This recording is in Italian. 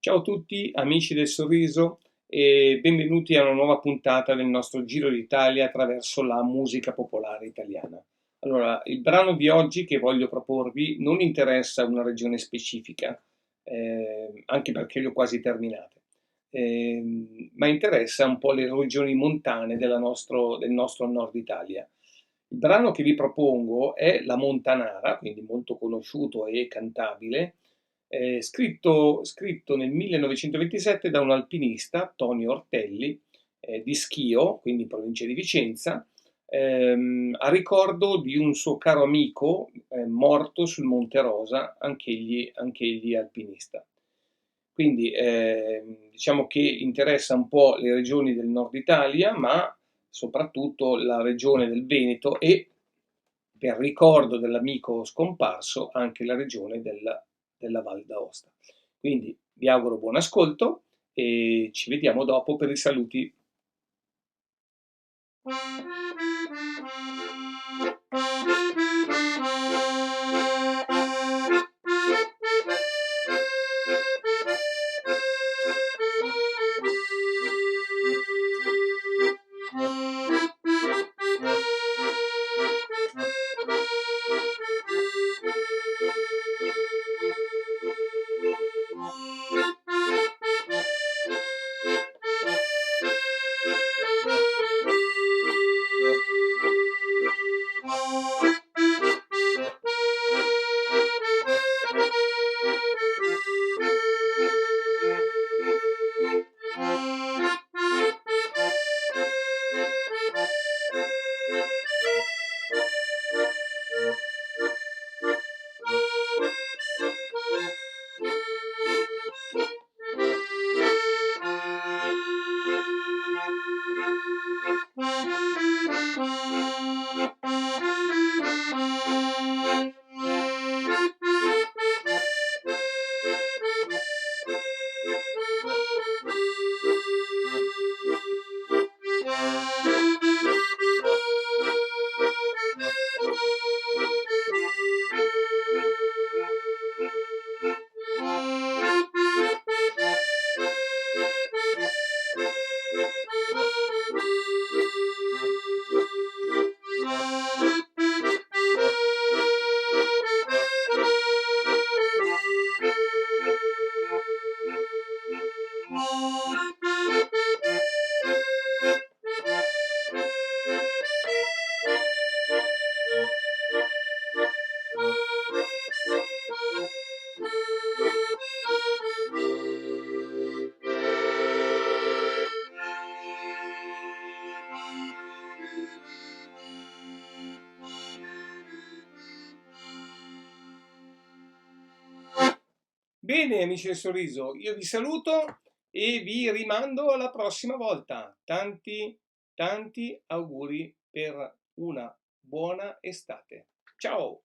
Ciao a tutti, amici del sorriso, e benvenuti a una nuova puntata del nostro Giro d'Italia attraverso la musica popolare italiana. Allora, il brano di oggi che voglio proporvi non interessa una regione specifica, anche perché le ho quasi terminate, ma interessa un po' le regioni montane del nostro nord Italia. Il brano che vi propongo è La Montanara, quindi molto conosciuto e cantabile, scritto nel 1927 da un alpinista, Tonio Ortelli, di Schio, quindi in provincia di Vicenza, a ricordo di un suo caro amico morto sul Monte Rosa, anch'egli alpinista. Quindi diciamo che interessa un po' le regioni del nord Italia, ma soprattutto la regione del Veneto e, per ricordo dell'amico scomparso, anche la regione della Val d'Aosta. Quindi vi auguro buon ascolto e ci vediamo dopo per i saluti. Bene, amici del sorriso, io vi saluto e vi rimando alla prossima volta. Tanti auguri per una buona estate. Ciao!